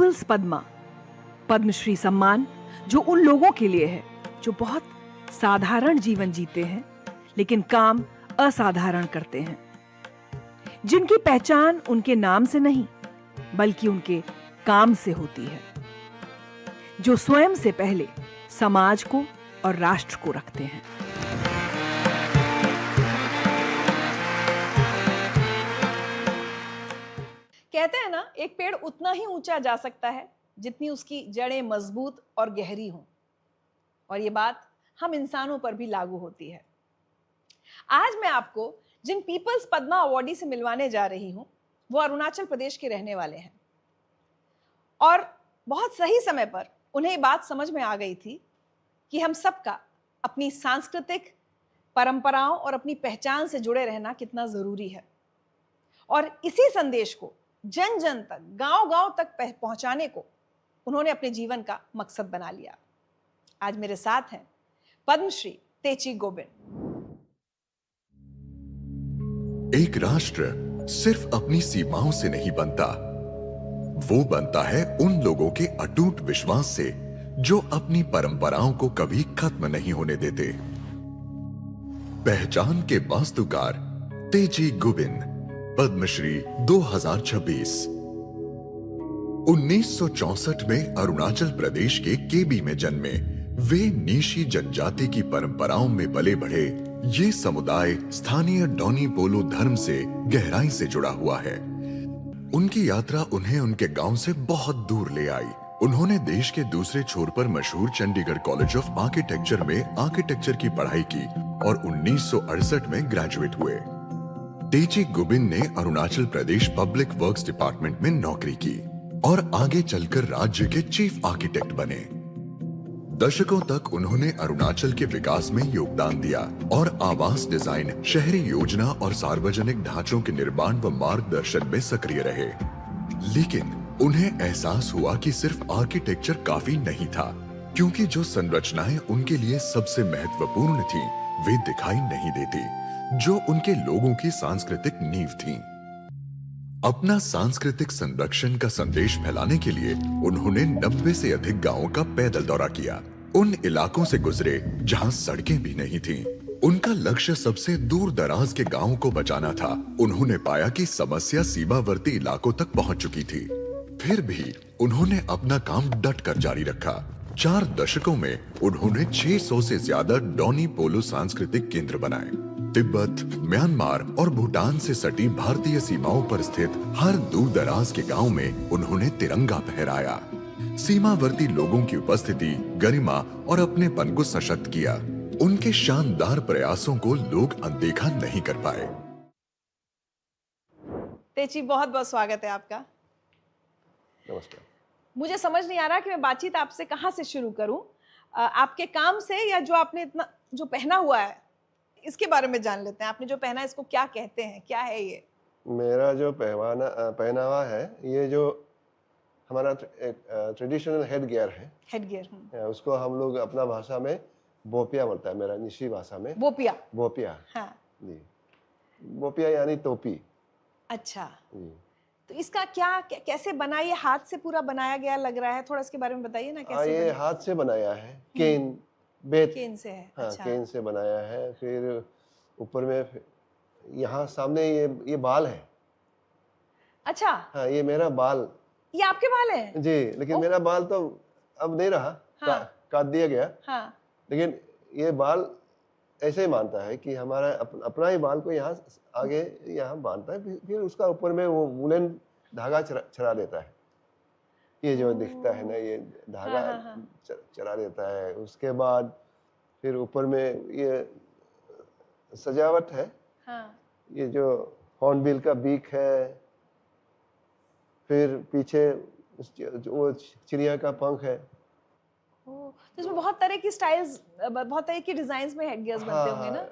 Peoples Padma, Padmashri सम्मान जो उन लोगों के लिए है जो बहुत साधारण जीवन जीते हैं लेकिन काम असाधारण करते हैं, जिनकी पहचान उनके नाम से नहीं बल्कि उनके काम से होती है, जो स्वयं से पहले समाज को और राष्ट्र को रखते हैं। कहते हैं ना, एक पेड़ उतना ही ऊंचा जा सकता है जितनी उसकी जड़ें मजबूत और गहरी हों, और ये बात हम इंसानों पर भी लागू होती है। आज मैं आपको जिन पीपल्स पद्मा अवार्डी से मिलवाने जा रही हूं, वो अरुणाचल प्रदेश के रहने वाले हैं, और बहुत सही समय पर उन्हें ये बात समझ में आ गई थी कि हम सबका अपनी सांस्कृतिक परंपराओं और अपनी पहचान से जुड़े रहना कितना जरूरी है, और इसी संदेश को जन जन तक, गांव गांव तक पहुंचाने को उन्होंने अपने जीवन का मकसद बना लिया। आज मेरे साथ हैं पद्मश्री तेची गोबिन। एक राष्ट्र सिर्फ अपनी सीमाओं से नहीं बनता, वो बनता है उन लोगों के अटूट विश्वास से जो अपनी परंपराओं को कभी खत्म नहीं होने देते। पहचान के वास्तुकार तेची गोबिन, पद्मश्री 2026। 1964 में अरुणाचल प्रदेश के केबी में जन्मे वे नीशी जनजाति की परंपराओं में पले बढ़े। ये समुदाय स्थानीय डोनी पोलो धर्म से गहराई से जुड़ा हुआ है। उनकी यात्रा उन्हें उनके गांव से बहुत दूर ले आई। उन्होंने देश के दूसरे छोर पर मशहूर चंडीगढ़ कॉलेज ऑफ आर्किटेक्चर में आर्किटेक्चर की पढ़ाई की और 1968 में ग्रेजुएट हुए। तेची गोबिन ने Arunachal Pradesh public works department में नौकरी की और आगे चलकर राज्य के चीफ आर्किटेक्ट बने। दशकों तक उन्होंने अरुणाचल के विकास में योगदान दिया और आवास डिजाइन, शहरी योजना और सार्वजनिक ढांचों के निर्माण व मार्गदर्शन में सक्रिय रहे। लेकिन उन्हें एहसास हुआ कि सिर्फ आर्किटेक्चर काफी नहीं था, क्योंकि जो संरचनाएं उनके लिए सबसे महत्वपूर्ण थी वे दिखाई नहीं देती, जो उनके लोगों की सांस्कृतिक नींव थी। अपना सांस्कृतिक संरक्षण का संदेश फैलाने के लिए उन्होंने 90 से अधिक गांवों का पैदल दौरा किया। उन इलाकों से गुजरे जहां सड़कें भी नहीं थीं। उनका लक्ष्य सबसे दूर दराज के गांवों को बचाना था। उन्होंने पाया कि समस्या सीमावर्ती इलाकों तक पहुंच चुकी थी। फिर भी उन्होंने अपना काम डट कर जारी रखा। 4 दशकों में उन्होंने 600 से ज्यादा डोनी पोलो सांस्कृतिक केंद्र बनाए। तिब्बत, म्यांमार और भूटान से सटी भारतीय सीमाओं पर स्थित हर दूर दराज के गांव में उन्होंने तिरंगा फहराया। सीमावर्ती लोगों की उपस्थिति, गरिमा और अपनेपन को सशक्त किया। उनके शानदार प्रयासों को लोग अनदेखा नहीं कर पाए। तेची, बहुत बहुत स्वागत है आपका। नमस्कार। मुझे समझ नहीं आ रहा कि मैं बातचीत आपसे कहाँ से शुरू करूं, आपके काम से या जो आपने इतना जो पहना हुआ है इसके बारे में जान लेते हैं। आपने जो पहना है इसको क्या कहते हैं, क्या है ये? मेरा जो पहनावा है, ये जो हमारा एक ट्रेडिशनल हेड गियर है। Head gear. उसको हम लोग अपना भाषा में बोपिया बोलता है, मेरा निशी भाषा में बोपिया। बोपिया, हाँ जी। बोपिया यानी टोपी। अच्छा जी। तो इसका कैसे बना? ये हाथ से पूरा बनाया गया लग रहा है, थोड़ा इसके बारे में बताइए ना। कैसे ये हाथ से बनाया है, केन बेत। केन से है? हाँ, अच्छा। केन से बनाया है। फिर ऊपर में यहाँ सामने ये बाल है। अच्छा। हाँ, ये मेरा बाल। ये आपके बाल हैं? जी, लेकिन मेरा बाल तो अब नहीं रहा। हाँ। काट दिया गया। हाँ। लेकिन ये बाल ऐसे ही मानता है कि हमारा अपना ही बाल को यहाँ आगे यहाँ बांधता है, फिर उसका ऊपर में वो वुलन धागा चढ़ा देता है। ये जो दिखता है ना, ये धागा चढ़ा देता है। उसके बाद फिर ऊपर में ये सजावट है। हाँ। ये जो हॉर्नबिल का बीक है, फिर पीछे वो चिड़िया का पंख है। तो इसमें बहुत तरह की स्टाइल्स, बहुत तरह की डिजाइन्स में हेडगियर्स बनते होंगे ना?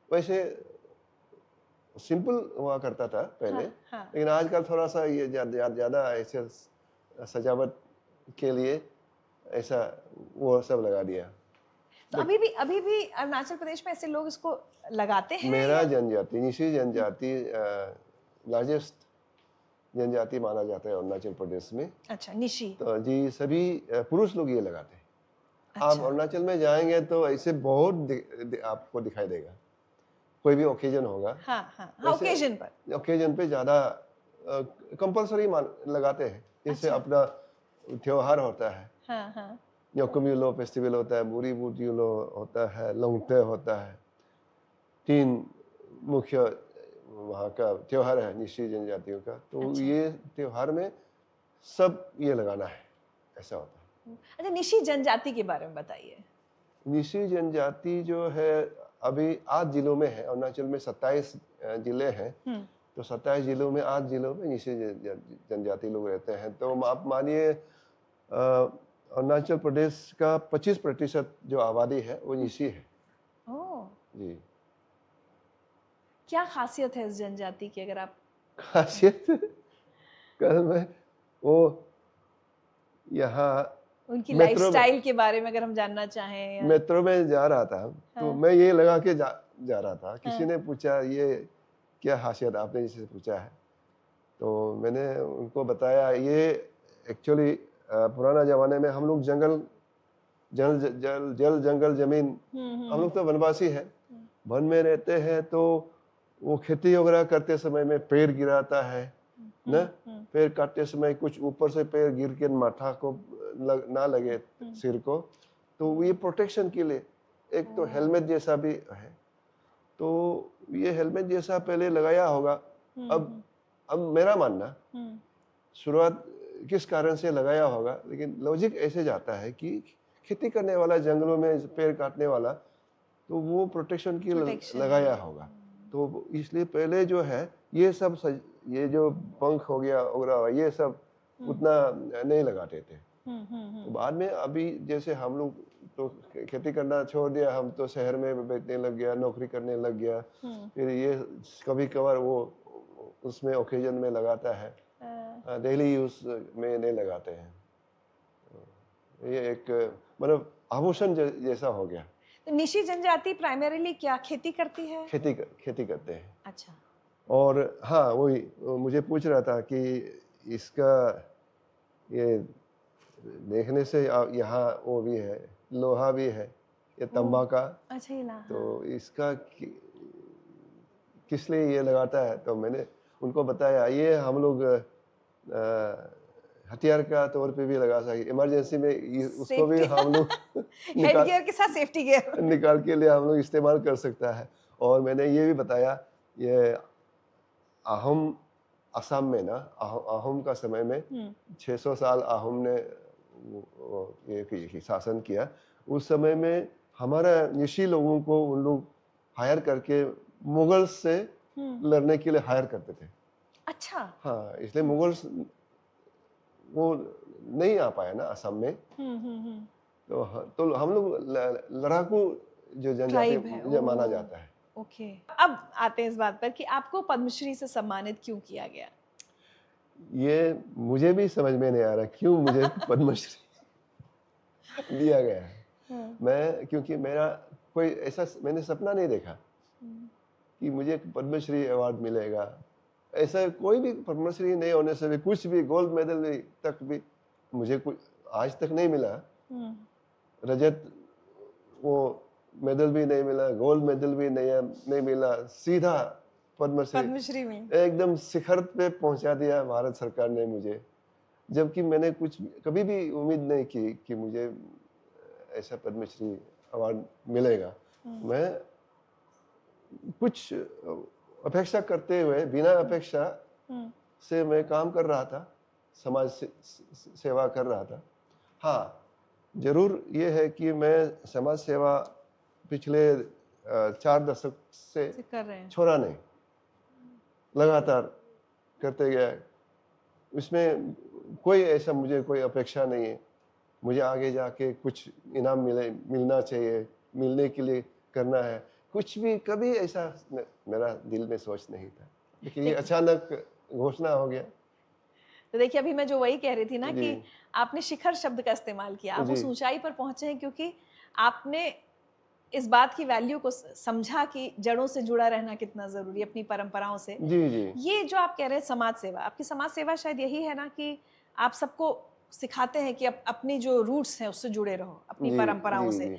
वैसे सिंपल हुआ करता था पहले। हाँ। लेकिन आजकल थोड़ा सा ये ज्यादा ऐसे सजावट के लिए ऐसा वो सब लगा दिया। तो अभी भी अरुणाचल प्रदेश में ऐसे लोग इसको लगाते हैं? मेरा जनजाति, निशी जनजाति लार्जेस्ट जनजाति माना जाता है अरुणाचल प्रदेश में। अच्छा, निशी। तो जी सभी पुरुष लोग ये लगाते हैं। आप अच्छा। अरुणाचल में जाएंगे तो ऐसे बहुत आपको दिखाई देगा। कोई भी ओकेजन होगा, हाँ हाँ हाँ, वैसे ओकेजन पे ज़्यादा कंपलसरी लगाते हैं। जैसे अच्छा। अपना त्योहार होता है, हाँ हाँ। योकुम्युलो फेस्टिवल होता है, बुरी बुजुलो होता है, लोंगते होता है। 3 मुख्य वहाँ का त्योहार है निशी जनजातियों का। तो अच्छा। ये त्योहार में सब ये लगाना है, ऐसा होता है। अच्छा, निशी जनजाति के बारे में बताइए। निशी जनजाति जो है अभी 8 जिलों में है। अरुणाचल में 27 जिले हैं। तो 27 जिलों में 8 जिलों में निशी जनजाति लोग रहते हैं। तो आप मानिए अरुणाचल प्रदेश का 25% जो आबादी है वो निशी है। ओह, जी। क्या खासियत है इस जनजाति की, अगर आप खासियत कल मैं वो यहाँ उनकी मेट्रो में लाइफस्टाइल के बारे में अगर हम जानना चाहें या मेट्रो में जा रहा था तो हाँ। मैं ये लगा के जा रहा था। किसी हाँ। ने पूछा ये क्या खासियत आपने जिससे पूछा है, तो मैंने उनको बताया ये एक्चुअली पुराना ज़माने में हम लोग जल जंगल ज़मीन, हम लोग तो वनवासी हैं, वन में रहते हैं। तो वो खेती वगैरह करते समय में पेड़ गिराता है ना, पेड़ काटते समय कुछ ऊपर से पेड़ गिर के माथा को ना लगे सिर को, तो ये प्रोटेक्शन के लिए एक तो हेलमेट जैसा भी है। तो ये हेलमेट जैसा पहले लगाया होगा। अब मेरा मानना शुरुआत किस कारण से लगाया होगा, लेकिन लॉजिक ऐसे जाता है कि खेती करने वाला, जंगलों में पेड़ काटने वाला, तो वो प्रोटेक्शन के लिए लगाया होगा। तो इसलिए पहले जो है ये सब ये जो पंख हो गया वगैरह ये सब उतना नहीं लगाते थे। तो बाद में अभी जैसे हम लोग तो खेती करना छोड़ दिया, हम तो शहर में बैठने लग गया, नौकरी करने लग गया। फिर ये कभी कभार वो उसमें ओकेजन में लगाता है, डेली यूज में नहीं लगाते हैं। ये एक मतलब आभूषण जैसा हो गया। तो निशी जनजाति प्राइमरीली क्या खेती करती है? खेती करते हैं। अच्छा। और हाँ, वही मुझे पूछ रहा था कि इसका ये देखने से यहाँ वो भी है, लोहा भी है, ये तंबा का। अच्छा, ये ला। तो इसका किस लिए ये लगाता है, तो मैंने उनको बताया ये हम लोग हथियार का तौर पे भी लगा सकते, इमरजेंसी में उसको भी हम लोग हेड गियर के साथ सेफ्टी गियर निकाल के लिए हम लोग इस्तेमाल कर सकता है। और मैंने ये भी बताया ये आहम असम में ना, आहम का समय में 600 साल आहम ने ये शासन किया। उस समय में हमारा निशी लोगों को उन लोग हायर करके मुगल से लड़ने के लिए हायर करते थे। अच्छा। हाँ, इसलिए मुगल्स वो नहीं आ पाया ना असम में। तो हम लोग लड़ाकू जो जनजाति माना जाता है। ओके। अब आते हैं इस बात पर कि आपको पद्मश्री से सम्मानित क्यों किया गया? ये मुझे भी समझ में नहीं आ रहा क्यों मुझे पद्मश्री दिया गया है। मैं क्योंकि मेरा कोई ऐसा मैंने सपना नहीं देखा कि मुझे पद्मश्री अवार्ड मिलेगा। ऐसा कोई भी पद्मश्री नहीं होने से भी, कुछ भी गोल्ड मेडल तक भी मुझे कुछ आज तक नहीं मिला। रजत वो मेडल भी नहीं मिला, गोल्ड मेडल भी नहीं मिला, सीधा पद्मश्री में एकदम शिखर पे पहुंचा दिया भारत सरकार ने मुझे। जबकि मैंने कुछ कभी भी उम्मीद नहीं की कि मुझे ऐसा पद्मश्री अवार्ड मिलेगा। मैं कुछ अपेक्षा करते हुए, बिना अपेक्षा से मैं काम कर रहा था, समाज सेवा कर रहा था। हाँ, जरूर ये है कि मैं समाज सेवा पिछले 4 दशक से छोड़ा नहीं, लगातार करते गया। इसमें कोई ऐसा मुझे कोई अपेक्षा नहीं है मुझे आगे जाके कुछ इनाम मिलना चाहिए, मिलने के लिए करना है, कुछ भी कभी ऐसा मेरा दिल में सोच नहीं था। लेकिन ये अचानक घोषणा हो गया। तो देखिए, अभी मैं जो वही कह रही थी ना कि आपने शिखर शब्द का इस्तेमाल किया, आप उस ऊंचाई पर पहुंचे हैं क्योंकि आपने इस बात की वैल्यू को समझा कि जड़ों से जुड़ा रहना कितना जरूरी है, अपनी परंपराओं से। जी जी ये जो आप कह रहे हैं समाज सेवा, आपकी समाज सेवा शायद यही है ना कि आप सबको सिखाते हैं कि अपनी जो रूट्स हैं उससे जुड़े रहो, अपनी जी परंपराओं जी से। जी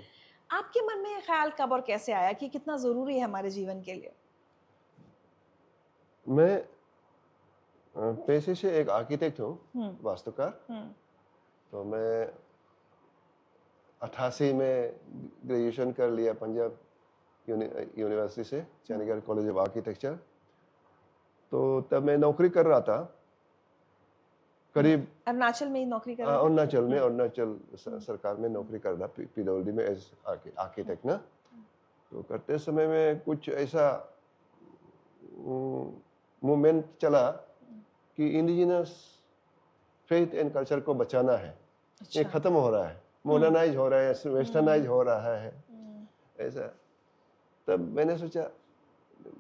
आपके मन में ये ख्याल कब और कैसे आया कि कितना जरूरी है हमारे जीवन के लिए? मैं पेशे से एक आर्किटेक्ट हूँ, हम्म वास्तुकार। हम्म तो मैं 88 में ग्रेजुएशन कर लिया पंजाब यूनिवर्सिटी से, चंडीगढ़ कॉलेज ऑफ आर्किटेक्चर। तो तब मैं नौकरी कर रहा था करीब अरुणाचल में ही नौकरी कर रहे थे? अरुणाचल में, अरुणाचल सरकार में नौकरी कर रहा, पीडब्ल्यूडी में एज आर्किटेक्ट ना। तो करते समय में कुछ ऐसा मूवमेंट चला कि इंडिजिनस फेथ एंड कल्चर को बचाना है। ये अच्छा। खत्म हो रहा है, मॉडर्नाइज हो रहा है, वेस्टर्नाइज हो रहा है ऐसा। तब मैंने सोचा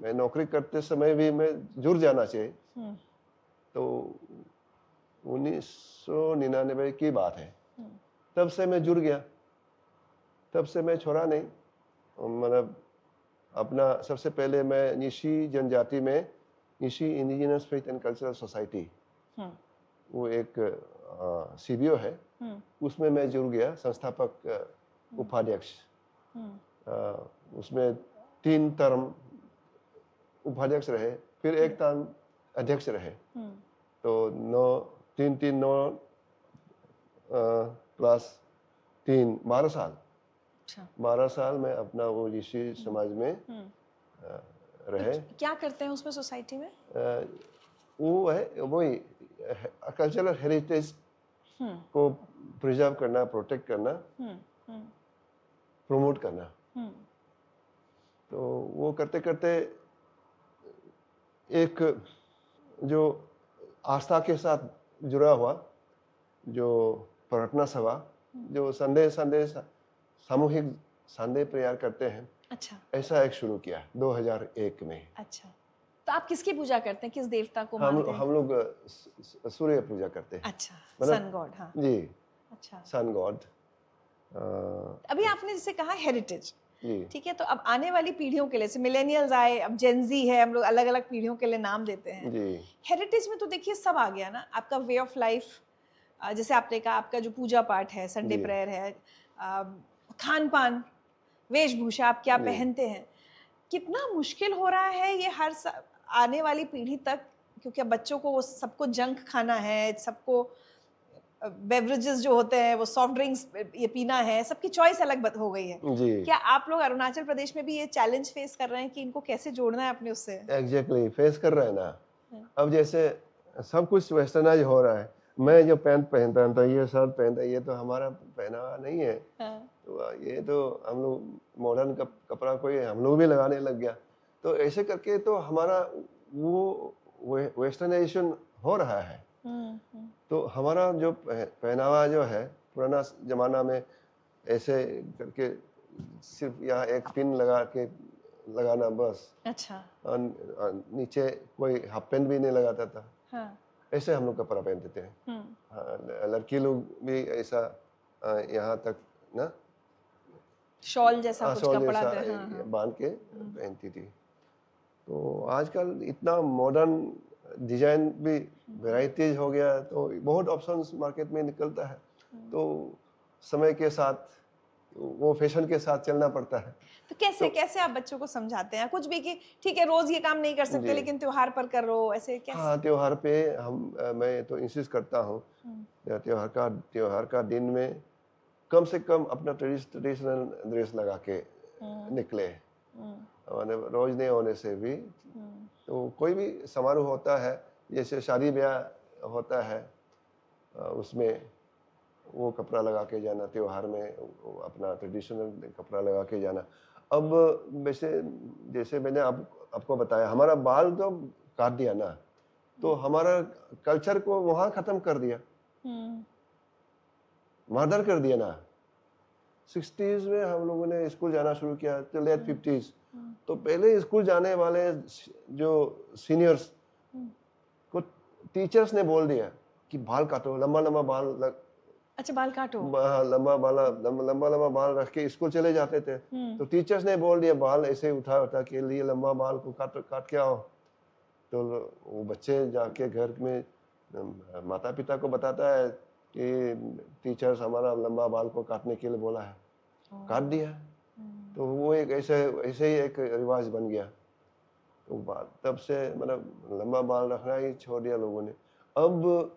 मैं नौकरी करते समय भी मैं जुड़ जाना चाहिए। तो 1999 की बात है, तब से मैं जुड़ गया। तब से मैं छोड़ा नहीं। मतलब अपना सबसे पहले मैं निशी जनजाति में, Nishi indigenous faith and cultural society, वो एक सीबीओ है, उसमें मैं जुड़ गया, संस्थापक उपाध्यक्ष। उसमें 3 टर्म उपाध्यक्ष रहे, फिर एक टर्म अध्यक्ष रहे। तो 9 प्लस 3 12 साल। अच्छा। 12 साल में अपना वो ऋषि समाज में रहे। तो क्या करते हैं उसमें सोसाइटी में? वो है वही कल्चरल हेरिटेज को प्रिजर्व करना, प्रोटेक्ट करना, प्रमोट करना। तो वो करते करते एक जो आस्था के साथ जुड़ा हुआ जो प्रार्थना सभा, जो संडे सामूहिक संडे प्रेयर करते हैं, अच्छा ऐसा एक शुरू किया 2001 में। अच्छा। तो आप किसकी पूजा करते हैं, किस देवता को हम मानते हैं? हम लोग सूर्य पूजा करते हैं। अच्छा, मतलब सन गॉड। हाँ जी, अच्छा। Sun god. अभी आपने जैसे कहा हेरिटेज, जी ठीक है, तो अब आने वाली पीढ़ियों के लिए, जैसे मिलेनियल्स आए, अब जेनजी है, हम लोग अलग अलग पीढ़ियों के लिए नाम देते हैं। जी हेरिटेज में तो देखिए सब आ गया ना, आपका वे ऑफ लाइफ, जैसे आपने कहा आपका जो पूजा पाठ है, संडे जी। प्रेयर है, खान पान, वेशभूषा, आप क्या जी। पहनते हैं, कितना मुश्किल हो रहा है ये आने वाली पीढ़ी तक, क्योंकि अब बच्चों को वो सबको जंक खाना है, सबको बेवरेजेस जो होते हैं वो सॉफ्ट ड्रिंक्स ये पीना है, सबकी चॉइस अलग हो गई है। जी क्या आप लोग अरुणाचल प्रदेश में भी ये चैलेंज फेस कर रहे हैं कि इनको कैसे जोड़ना है अपने उससे? एग्जैक्टली फेस कर रहे हैं ना। अब जैसे सब कुछ वेस्टर्नाइज हो रहा है, मैं जो पैंट पहनता था, ये शर्ट पहनता, ये तो हमारा पहनावा नहीं है। तो ये तो हम लोग मॉडर्न कपड़ा कोई हम लोग भी लगाने लग गया। तो ऐसे करके तो हमारा वो वेस्टर्नाइजेशन हो रहा है। तो हमारा जो पहनावा जो है पुराना जमाना में ऐसे करके सिर्फ यहाँ एक पिन लगाना बस। अच्छा। नीचे कोई हाफ पैंट भी नहीं लगाता था। हाँ। ऐसे हम लोग कपड़ा पहनते थे। हाँ, लड़की लोग भी ऐसा यहाँ तक ना शॉल जैसा कुछ शॉल कपड़ा जैसा थे, हाँ। बांध के पहनती थी। तो आजकल इतना मॉडर्न डिजाइन भी वैराइटीज हो गया, तो बहुत ऑप्शंस मार्केट में निकलता है। तो समय के साथ वो फैशन के साथ चलना पड़ता है। तो कैसे आप बच्चों को समझाते हैं कुछ भी कि ठीक है रोज ये काम नहीं कर सकते लेकिन त्योहार पर करो, ऐसे कैसे? हाँ, त्योहार पे मैं तो इंसिस्ट करता हूँ त्योहार का दिन में कम से कम अपना ट्रेडिशनल ड्रेस लगा के निकले। रोज नहीं होने से भी तो कोई भी समारोह होता है, जैसे शादी ब्याह होता है, उसमें वो कपड़ा लगा के जाना, त्योहार में अपना ट्रेडिशनल कपड़ा लगा के जाना। अब वैसे जैसे मैंने आपको बताया, हमारा बाल तो काट दिया ना, तो हमारा कल्चर को वहाँ खत्म कर दिया, मर्डर कर दिया ना। 60s में हम लोगों ने स्कूल जाना शुरू किया, तो लेट 50s। तो पहले स्कूल जाने वाले जो सीनियर्स को टीचर्स ने बोल दिया कि बाल काटो, लंबा लंबा बाल अच्छा, बाल काटो। लंबा लंबा बाल रख के स्कूल चले जाते थे। तो टीचर्स ने बोल दिया बाल ऐसे उठा उठा के लिए लंबा बाल को काट काट के आओ। तो वो बच्चे जाके घर में माता पिता को बताता है कि टीचर्स हमारा लंबा बाल को काटने के लिए बोला है, काट दिया। तो वो एक ऐसे ऐसे ही एक रिवाज बन गया। तो तब से मतलब लंबा बाल रखना ही छोड़ दिया लोगों ने। अब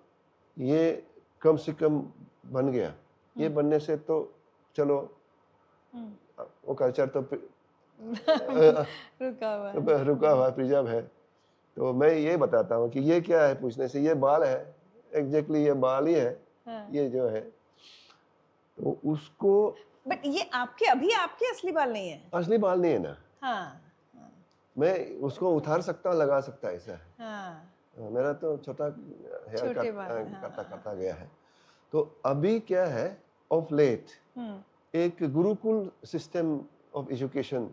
ये कम से कम बन गया। ये बनने से तो चलो वो कल्चर तो रुका हुआ प्रिजर्व है। तो मैं ये बताता हूँ कि ये क्या है पूछने से, ये बाल है, एग्जैक्टली ये बाल ही है। ये जो है तो उसको, बट ये आपके असली बाल नहीं है। असली बाल नहीं है ना। हाँ, मैं उसको उतार सकता, लगा सकता, ऐसा है। हाँ, मेरा तो छोटा हेयर छोटे बाल हैं, कटा कटा गया है। तो अभी क्या है, ऑफ लेट एक गुरुकुल सिस्टम ऑफ एजुकेशन,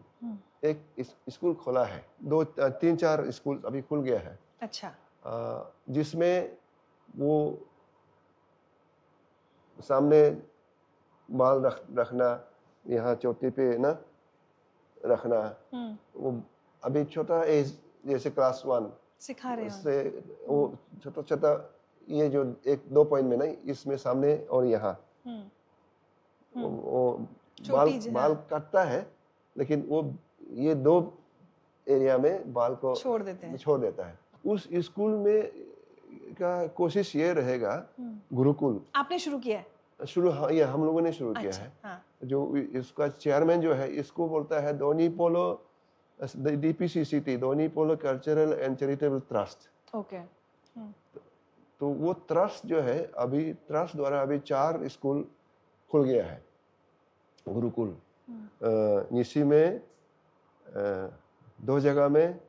एक स्कूल खोला है। 3-4 स्कूल अभी खुल गया है। अच्छा। जिसमें वो सामने बाल रखना, यहाँ चोटी पे ना रखना, वो अभी छोटा एज जैसे क्लास 1 सिखा रहे से वो छोटा छोटा, ये जो 1-2 पॉइंट में नहीं, इसमें सामने और यहाँ वो बाल काटता है, लेकिन वो ये 2 एरिया में बाल को छोड़ देता है। उस स्कूल में का कोशिश ये रहेगा, गुरुकुल आपने शुरू किया है? हाँ, ये हम लोगों ने शुरू किया है। हाँ। जो इसका चेयरमैन जो है, इसको बोलता है धोनी पोलो DPCCT, Dhoni polo cultural and charitable trust. Okay. तो वो ट्रस्ट जो है, अभी ट्रस्ट द्वारा अभी 4 स्कूल खुल गया है, गुरुकुल। निशी में 2 जगह में,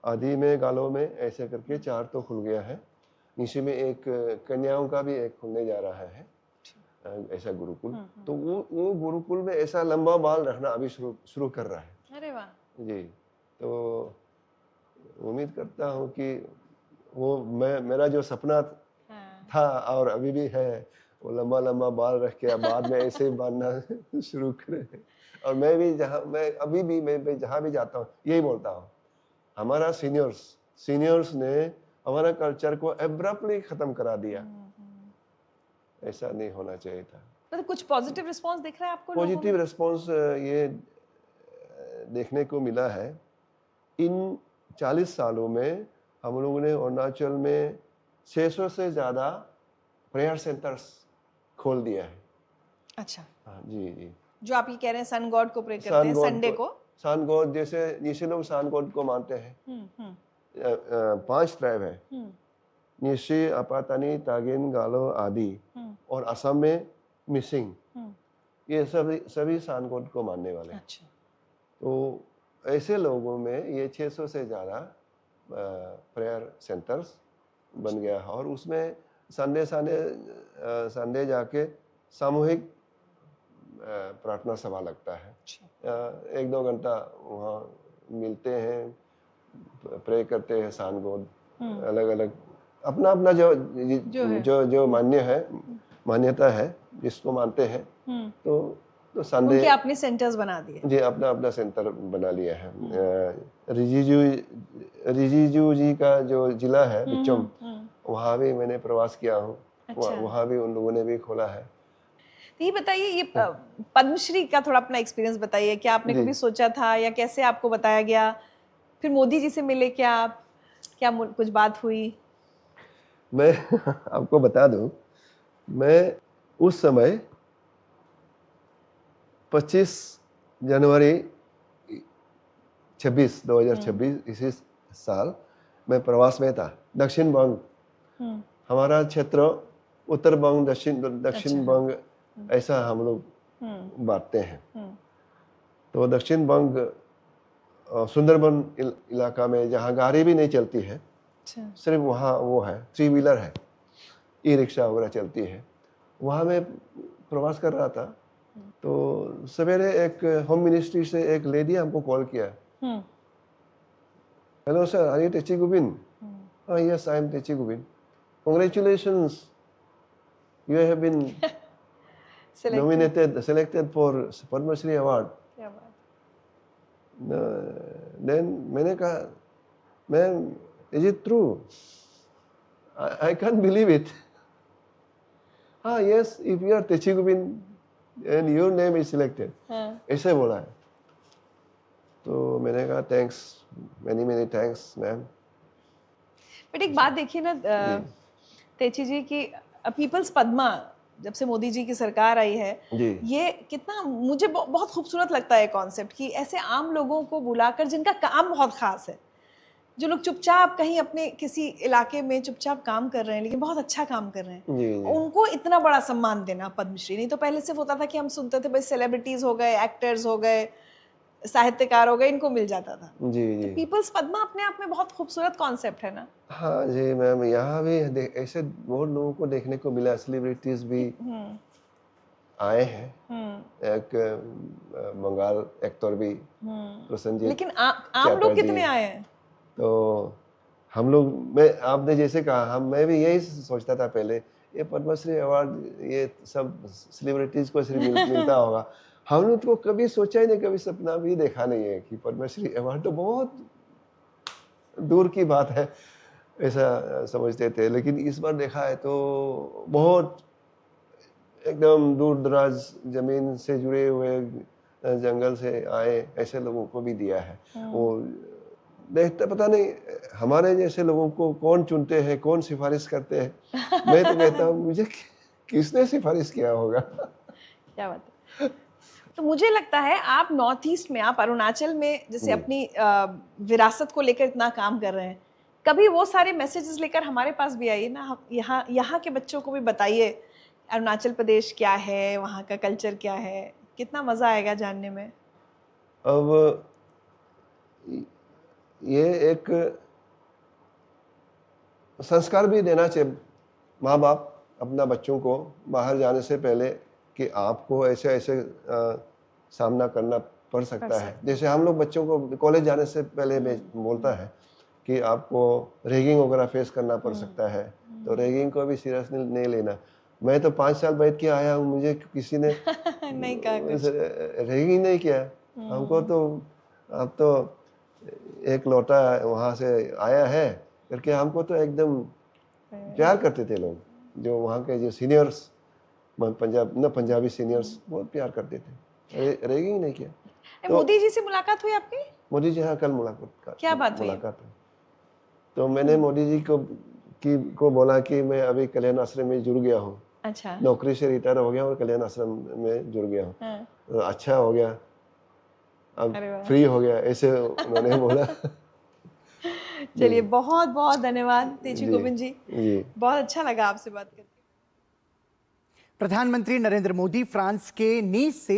आदि में, गालो में, ऐसे करके 4 तो खुल गया है। निशी में एक कन्याओं का भी एक खुलने जा रहा है, ऐसा गुरुकुल। तो वो गुरुकुल में ऐसा लंबा बाल रखना अभी शुरू कर रहा है। अरे वाह जी। तो उम्मीद करता हूँ कि वो मेरा जो सपना था और अभी भी है, वो लंबा लंबा बाल रख के बाद में ऐसे ही बांधना शुरू करें। और मैं भी अभी भी मैं जहाँ भी जाता हूँ यही बोलता हूँ, हमारा सीनियर्स ने हमारा कल्चर को एब्रप्टली खत्म करा दिया। ऐसा नहीं होना चाहिए था। मतलब कुछ पॉजिटिव रिस्पांस दिख रहा है आपको? पॉजिटिव रिस्पांस ये देखने को मिला है। इन 40 सालों में हम लोगों ने अरुणाचल में 600 से ज़्यादा प्रेयर सेंटर्स खोल दिया है। अच्छा। हाँ जी। जो आप ये कह रहे हैं सन गॉड को प्रे करते हैं संडे को? सन गॉड, जैसे निशी लोग सन गॉड को मानते हैं। 5 ट्राइब है, निशी, अपातानी, तागिन, गालो आदि, और असम में मिसिंग। ये सभी सन गॉड को मानने वाले हैं। अच्छा। तो ऐसे लोगों में ये 600 से ज़्यादा प्रेयर सेंटर्स बन गया है, और उसमें संडे जाके सामूहिक प्रार्थना सभा लगता है। 1-2 घंटा वहाँ मिलते हैं, प्रे करते हैं सन गॉड। अलग अलग अपना अपना जो मान्यता है, जिसको मानते हैं। तो संडे उनके अपने सेंटर्स बना दिए जी, अपना सेंटर बना लिया है। रिजिजू जी का जो जिला है बिचम, वहाँ भी मैंने प्रवास किया हूँ। अच्छा। वहाँ भी उन लोगों ने भी खोला है। तो ये बताइए, ये पद्मश्री का थोड़ा अपना एक्सपीरियंस बताइए। क्या आपने कभी सोचा था, या कैसे आपको बताया गया? फिर मोदी जी से मिले क्या आप? क्या कुछ बात हुई? मैं आपको बता दूं, मैं उस समय 25 जनवरी 2026 इसी साल मैं प्रवास में था। दक्षिण बंग, हमारा क्षेत्र उत्तर बंग, दक्षिण बंग, ऐसा हम लोग बांटते हैं। तो दक्षिण बंग सुंदरबन इलाका में, जहाँ गाड़ी भी नहीं चलती है, सिर्फ वहाँ वो है, 3 व्हीलर है, ई-रिक्शा वगैरह चलती है, वहाँ मैं प्रवास कर रहा था। तो सवेरे एक होम मिनिस्ट्री से एक लेडी हमको कॉल किया। Hello sir, are you Techi Gubin? Yes, I am Techi Gubin. Congratulations, you have been Selected. selected for Padma Shri Award. क्या बात। Then मैंने कहा, ma'am, is it true? I can't believe it. हाँ, yes, if you are Techi Gobind and your name is selected. हाँ। ऐसे बोला है। तो मैंने कहा thanks, many thanks ma'am. But एक बात देखिए ना तेची जी की पीपल्स पद्मा जब से मोदी जी की सरकार आई है, जी। ये कितना मुझे बहुत खूबसूरत लगता है कॉन्सेप्ट कि ऐसे आम लोगों को बुलाकर जिनका काम बहुत खास है, जो लोग चुपचाप कहीं अपने किसी इलाके में चुपचाप काम कर रहे हैं लेकिन बहुत अच्छा काम कर रहे हैं, जी, जी। उनको इतना बड़ा सम्मान देना पद्मश्री। नहीं तो पहले सिर्फ होता था कि हम सुनते थे भाई सेलिब्रिटीज हो गए, एक्टर्स हो गए, साहित्यकार हो गए, इनको मिल जाता था। जी, जी। पीपल्स पद्मा अपने आप में बहुत खूबसूरत कॉन्सेप्ट है ना। हाँ जी मैम, यहाँ भी ऐसे बहुत लोगों को देखने को मिला, सेलिब्रिटीज भी आए हैं। एक बंगाल एक्टर भी प्रसन्नजीत लेकिन आम लोग कितने आए हैं? तो हम लोग, मैं आपने जैसे कहा, मैं भी यही सोचता था पहले, ये पद्मश्री अवार्ड ये सब सेलिब्रिटीज को सिर्फ मिलता होगा। हमने तो कभी सोचा ही नहीं, कभी सपना भी देखा नहीं है कि पद्मश्री अवार्ड तो बहुत दूर की बात है, ऐसा समझते थे। लेकिन इस बार देखा है तो बहुत एकदम दूर दराज जमीन से जुड़े हुए, जंगल से आए ऐसे लोगों को भी दिया है। वो देखते, पता नहीं हमारे जैसे लोगों को कौन चुनते हैं, कौन सिफारिश करते हैं। मैं तो कहता हूँ मुझे किसने सिफारिश किया होगा। क्या बात है। तो मुझे लगता है आप नॉर्थ ईस्ट में, आप अरुणाचल में जैसे अपनी विरासत को लेकर इतना काम कर रहे हैं, कभी वो सारे मैसेजेस लेकर हमारे पास भी आइए ना। यहाँ के बच्चों को भी बताइए अरुणाचल प्रदेश क्या है, वहाँ का कल्चर क्या है, कितना मज़ा आएगा जानने में। अब ये एक संस्कार भी देना चाहिए माँ बाप अपना बच्चों को बाहर जाने से पहले, कि आपको ऐसे ऐसे सामना करना पड़ सकता है। जैसे हम लोग बच्चों को कॉलेज जाने से पहले में बोलता है कि आपको रैगिंग वगैरह फेस करना पड़ सकता है, तो रैगिंग को भी सीरियस नहीं लेना। मैं तो 5 साल बैठ के आया हूँ, मुझे किसी ने नहीं कहा कुछ, रैगिंग नहीं किया। हमको तो अब तो एक लौटा वहाँ से आया है करके हमको तो एकदम प्यार करते थे लोग, जो वहाँ के जो सीनियर्स पंजाबी सीनियर्स बहुत प्यार करते थे। रैगिंग नहीं किया। तो मोदी जी से मुलाकात हुई आपकी? मोदी जी, हाँ, कल मुलाकात। क्या बात हुई? मुलाकात हुई। तो मैंने मोदी जी को बोला कि मैं अभी कल्याण आश्रम में जुड़ गया हूँ। अच्छा। नौकरी से रिटायर हो गया और कल्याण आश्रम में जुड़ गया हूँ। तो अच्छा हो गया, अब फ्री हो गया, ऐसे उन्होंने बोला। चलिए, बहुत बहुत धन्यवाद तेची गोविंद जी। बहुत अच्छा लगा आपसे बात करके। प्रधानमंत्री नरेंद्र मोदी फ्रांस के नीस से